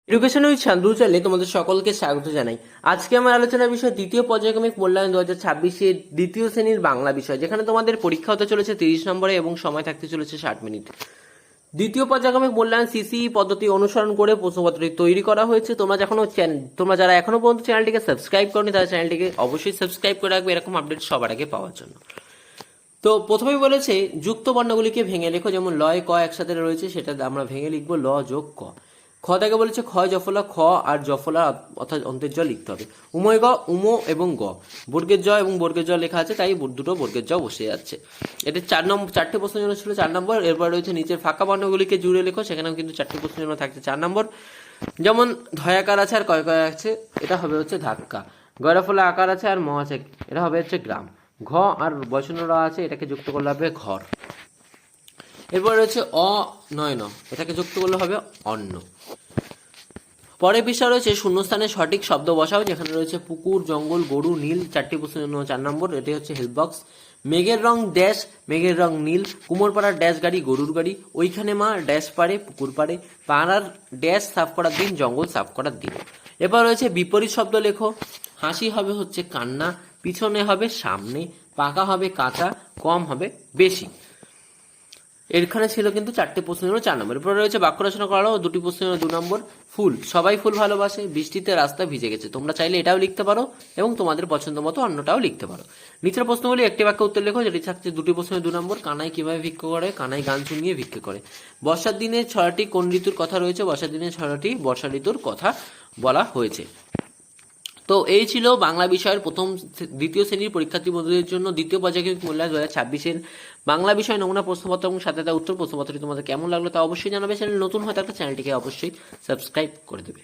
Education with Shantanu চ্যানেলে তোমাদের সকলকে স্বাগত জানাই। আজকে আমার আলোচনার বিষয় দ্বিতীয় পর্যায়ক্রমিক মূল্যায়ন 2026-এর দ্বিতীয় শ্রেণীর বাংলা বিষয়, যেখানে তোমাদের পরীক্ষা হতে চলেছে 30 নম্বরে এবং সময় থাকতে চলেছে 60 মিনিট। দ্বিতীয় পর্যায়ক্রমিক মূল্যায়ন সিসি পদ্ধতি অনুসরণ করে প্রশ্নপত্রটি তৈরি করা হয়েছে। তোমরা যারা এখনো পর্যন্ত চ্যানেলটিকে সাবস্ক্রাইব করনি তারা চ্যানেলটিকে অবশ্যই সাবস্ক্রাইব করে রাখবে এরকম আপডেট সবার আগে পাওয়ার জন্য। তো প্রথমেই বলেছে যুক্ত বর্ণগুলিকে ভেঙে লেখো, যেমন লয় ক একসাথে রয়েছে সেটা আমরা ভেঙে লিখবো ল যোগ ক। খ থেকে বলেছে ক্ষয় জফলা খ আর জফলা অর্থাৎ অন্তের জ লিখতে হবে। উময় গ উমো এবং গ বর্গের জ এবং বর্গের জ লেখা আছে, তাই দুটো বর্গের জ বসে যাচ্ছে। এটা চারটে প্রশ্নের জন্য ছিল 4 নম্বর। এরপর রয়েছে নিচের ফাঁকা বর্ণগুলিকে জুড়ে লেখো, সেখানেও কিন্তু 4টে প্রশ্নের জন্য থাকছে 4 নম্বর। যেমন ধয়াকার আছে আর কয় কয় আছে, এটা হবে হচ্ছে ধাক্কা। গয়রাফলা আকার আছে আর ম আছে, এটা হবে হচ্ছে গ্রাম। ঘ আর বয়সন্যরা আছে, এটাকে যুক্ত করলে হবে ঘর। এরপর রয়েছে অনয়ন, এটাকে যুক্ত করলে হবে অন্ন। পরের বিষয় রয়েছে শূন্যস্থানে সঠিক শব্দ বসাও, যেখানে রয়েছে পুকুর, জঙ্গল, গরু, নীল। 4টি প্রশ্নের জন্য 4 নম্বর। এটি হচ্ছে হেল্প বক্স। মেঘের রং ড্যাশ, মেঘের রং নীল। কুমোরপাড়ার ড্যাশ গাড়ি, গরুর গাড়ি। ওইখানে মা ড্যাশ পারে, পুকুর পাড়ে। পাড়ার ড্যাশ সাফ করার দিন, জঙ্গল সাফ করার দিন। এরপর রয়েছে বিপরীত শব্দ লেখো। হাসি হবে হচ্ছে কান্না, পিছনে হবে সামনে, পাকা হবে কাঁচা, কম হবে বেশি। এখানে ছিল কিন্তু 4টে প্রশ্নের জন্য 4 নম্বর। এরপর রয়েছে বাক্য রচনা করাও 2টি প্রশ্নের জন্য 2 নম্বর। ফুল, সবাই ফুল ভালোবাসে, বৃষ্টিতে রাস্তা ভিজে গেছে। তোমরা চাইলে এটাও লিখতে পারো এবং তোমাদের পছন্দ মতো অন্যটাও লিখতে পারো। নিচের প্রশ্নগুলি একটি বাক্যে উত্তর লেখো, যেটি থাকছে 2টি প্রশ্নের 2 নম্বর। কানাই কিভাবে ভিক্ষা করে? কানাই গান শুনিয়ে ভিক্ষা করে। বর্ষার দিনে 6টি কোন ঋতুর কথা রয়েছে? বর্ষার দিনে 6টি বর্ষা ঋতুর কথা বলা হয়েছে। তো এই ছিল বাংলা বিষয়ের দ্বিতীয় শ্রেণীর পরীক্ষার্থী বন্ধুদের জন্য দ্বিতীয় পর্যায়ক্রমিক মূল্যায়ন 2026-এর বাংলা বিষয় নমুনা প্রশ্নপত্র এবং সাথে তার উত্তর প্রশ্নপত্রটি তোমাদের কেমন লাগলো তা অবশ্যই জানাবে। চ্যানেল নতুন হয়ে থাকলে চ্যানেলটিকে অবশ্যই সাবস্ক্রাইব করে দেবে।